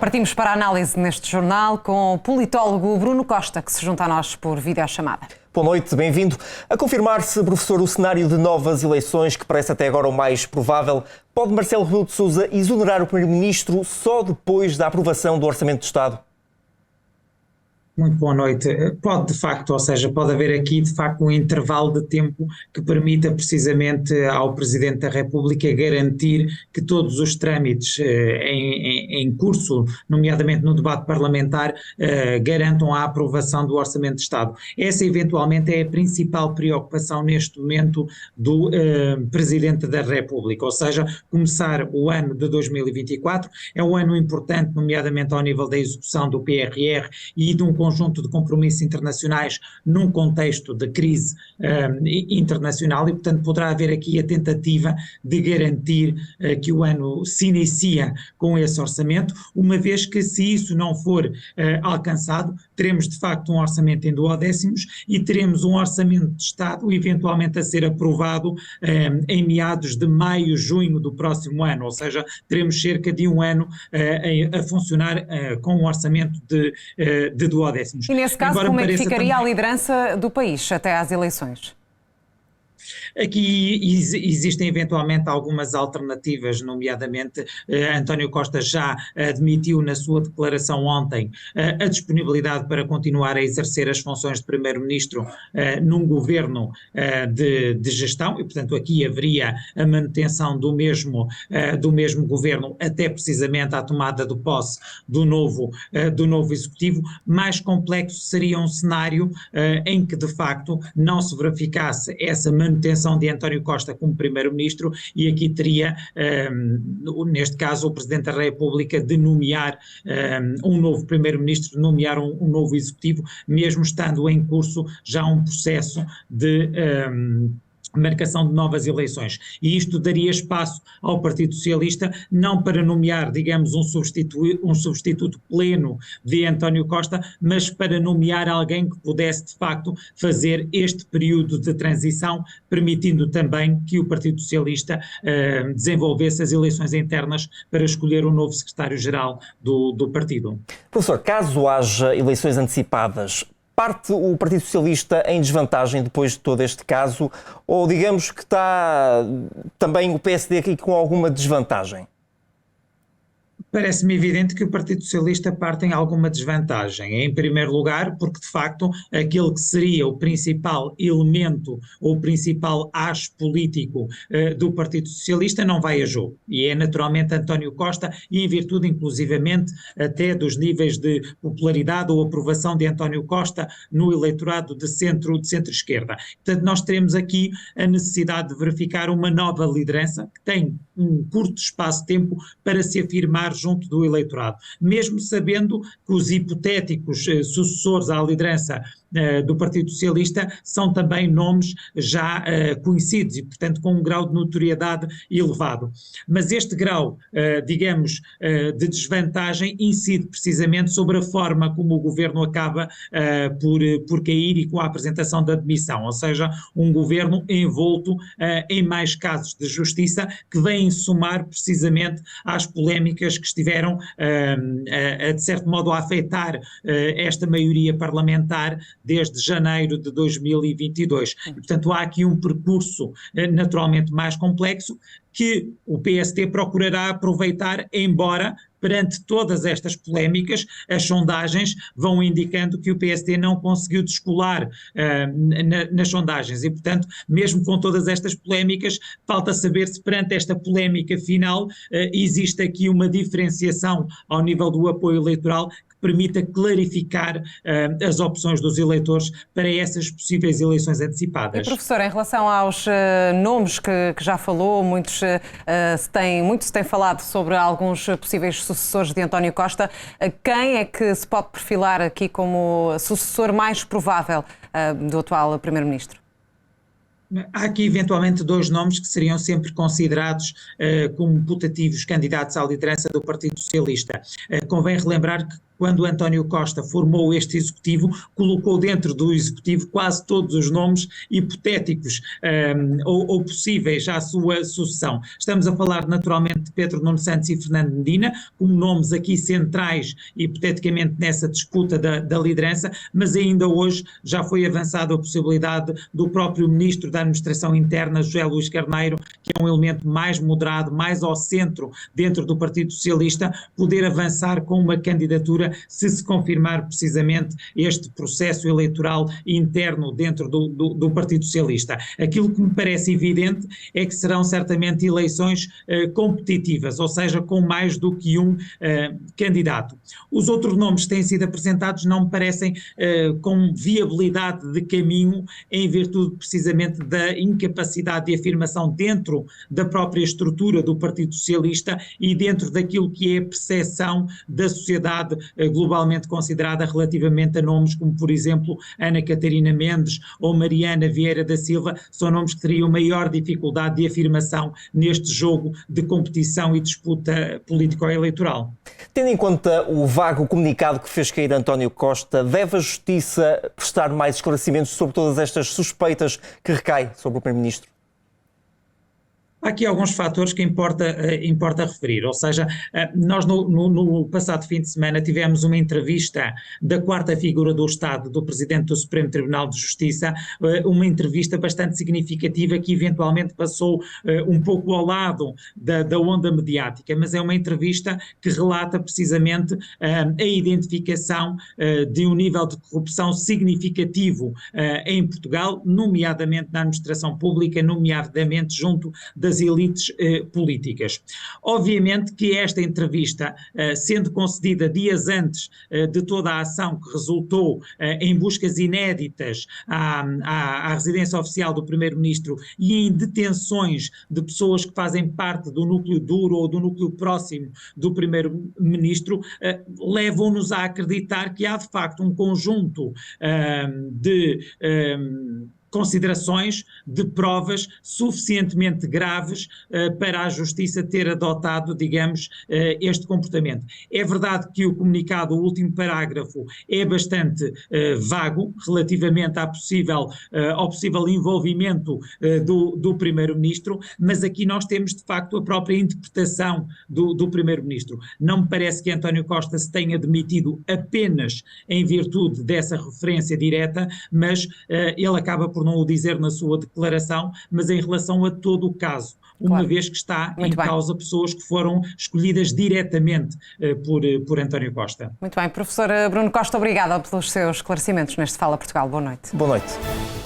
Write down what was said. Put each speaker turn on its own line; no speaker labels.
Partimos para a análise neste jornal com o politólogo Bruno Costa, que se junta a nós por videochamada.
Boa noite, bem-vindo. A confirmar-se, professor, o cenário de novas eleições, que parece até agora o mais provável, pode Marcelo Rebelo de Sousa exonerar o Primeiro-Ministro só depois da aprovação do Orçamento de Estado?
Muito boa noite. Pode de facto, ou seja, pode haver aqui de facto um intervalo de tempo que permita precisamente ao Presidente da República garantir que todos os trâmites em curso, nomeadamente no debate parlamentar, garantam a aprovação do Orçamento de Estado. Essa eventualmente é a principal preocupação neste momento do Presidente da República, ou seja, começar o ano de 2024, é um ano importante, nomeadamente ao nível da execução do PRR e de um conjunto de compromissos internacionais num contexto de crise internacional e, portanto, poderá haver aqui a tentativa de garantir que o ano se inicia com esse orçamento, uma vez que se isso não for alcançado, teremos de facto um orçamento em duodécimos e teremos um orçamento de Estado eventualmente a ser aprovado em meados de maio, junho do próximo ano, ou seja, teremos cerca de um ano a funcionar com um orçamento de duodécimos.
E nesse caso, como é que ficaria a liderança do país até às eleições?
Aqui existem eventualmente algumas alternativas, nomeadamente António Costa já admitiu na sua declaração ontem a disponibilidade para continuar a exercer as funções de Primeiro-Ministro num governo de gestão e, portanto, aqui haveria a manutenção do mesmo governo até precisamente à tomada de posse do novo Executivo. Mais complexo seria um cenário em que, de facto, não se verificasse essa manutenção de António Costa como Primeiro-Ministro e aqui teria, neste caso, o Presidente da República de nomear um novo Primeiro-Ministro, de nomear um novo Executivo, mesmo estando em curso já um processo de marcação de novas eleições. E isto daria espaço ao Partido Socialista, não para nomear, digamos, um substituto pleno de António Costa, mas para nomear alguém que pudesse, de facto, fazer este período de transição, permitindo também que o Partido Socialista desenvolvesse as eleições internas para escolher o novo secretário-geral do partido.
Professor, caso haja eleições antecipadas, parte o Partido Socialista em desvantagem depois de todo este caso, ou digamos que está também o PSD aqui com alguma desvantagem?
Parece-me evidente que o Partido Socialista parte em alguma desvantagem, em primeiro lugar porque de facto aquele que seria o principal elemento ou o principal as político do Partido Socialista não vai a jogo e é naturalmente António Costa e em virtude inclusivamente até dos níveis de popularidade ou aprovação de António Costa no eleitorado de centro-esquerda. Portanto, nós teremos aqui a necessidade de verificar uma nova liderança que tem um curto espaço de tempo para se afirmar junto do eleitorado, mesmo sabendo que os hipotéticos sucessores à liderança do Partido Socialista são também nomes já conhecidos e, portanto, com um grau de notoriedade elevado. Mas este grau, digamos, de desvantagem incide precisamente sobre a forma como o governo acaba por cair e com a apresentação da demissão, ou seja, um governo envolto em mais casos de justiça que vêm somar precisamente às polémicas que estiveram, de certo modo, a afetar esta maioria parlamentar desde janeiro de 2022. E, portanto, há aqui um percurso naturalmente mais complexo que o PSD procurará aproveitar, embora perante todas estas polémicas, as sondagens vão indicando que o PSD não conseguiu descolar nas sondagens e, portanto, mesmo com todas estas polémicas, falta saber se perante esta polémica final existe aqui uma diferenciação ao nível do apoio eleitoral que permita clarificar as opções dos eleitores para essas possíveis eleições antecipadas.
E, professor, em relação aos nomes que já falou, muito se tem falado sobre alguns possíveis sucessores de António Costa. Quem é que se pode perfilar aqui como sucessor mais provável do atual Primeiro-Ministro?
Há aqui eventualmente dois nomes que seriam sempre considerados como putativos candidatos à liderança do Partido Socialista. Convém relembrar que quando António Costa formou este Executivo, colocou dentro do Executivo quase todos os nomes hipotéticos ou possíveis à sua sucessão. Estamos a falar naturalmente de Pedro Nuno Santos e Fernando Medina, como nomes aqui centrais, hipoteticamente, nessa disputa da liderança, mas ainda hoje já foi avançada a possibilidade do próprio Ministro da Administração Interna, José Luís Carneiro, que é um elemento mais moderado, mais ao centro dentro do Partido Socialista, poder avançar com uma candidatura se confirmar precisamente este processo eleitoral interno dentro do Partido Socialista. Aquilo que me parece evidente é que serão certamente eleições competitivas, ou seja, com mais do que um candidato. Os outros nomes que têm sido apresentados não me parecem com viabilidade de caminho, em virtude precisamente da incapacidade de afirmação dentro da própria estrutura do Partido Socialista e dentro daquilo que é a percepção da sociedade globalmente considerada relativamente a nomes como, por exemplo, Ana Catarina Mendes ou Mariana Vieira da Silva. São nomes que teriam maior dificuldade de afirmação neste jogo de competição e disputa político-eleitoral.
Tendo em conta o vago comunicado que fez cair António Costa, deve a Justiça prestar mais esclarecimentos sobre todas estas suspeitas que recaem sobre o Primeiro-Ministro?
Há aqui alguns fatores que importa referir, ou seja, nós no passado fim de semana tivemos uma entrevista da quarta figura do Estado, do Presidente do Supremo Tribunal de Justiça, uma entrevista bastante significativa que eventualmente passou um pouco ao lado da onda mediática, mas é uma entrevista que relata precisamente a identificação de um nível de corrupção significativo em Portugal, nomeadamente na administração pública, nomeadamente junto das elites políticas. Obviamente que esta entrevista, sendo concedida dias antes de toda a ação que resultou em buscas inéditas à residência oficial do Primeiro-Ministro e em detenções de pessoas que fazem parte do núcleo duro ou do núcleo próximo do Primeiro-Ministro, levam-nos a acreditar que há de facto um conjunto de considerações, de provas suficientemente graves para a Justiça ter adotado, digamos, este comportamento. É verdade que o comunicado, o último parágrafo, é bastante vago relativamente ao possível envolvimento do Primeiro-Ministro, mas aqui nós temos de facto a própria interpretação do Primeiro-Ministro. Não me parece que António Costa se tenha demitido apenas em virtude dessa referência direta, mas ele acaba por não o dizer na sua declaração, mas em relação a todo o caso, uma vez que está em causa pessoas que foram escolhidas diretamente por António Costa.
Muito bem, professor Bruno Costa, obrigada pelos seus esclarecimentos neste Fala Portugal. Boa noite.
Boa noite.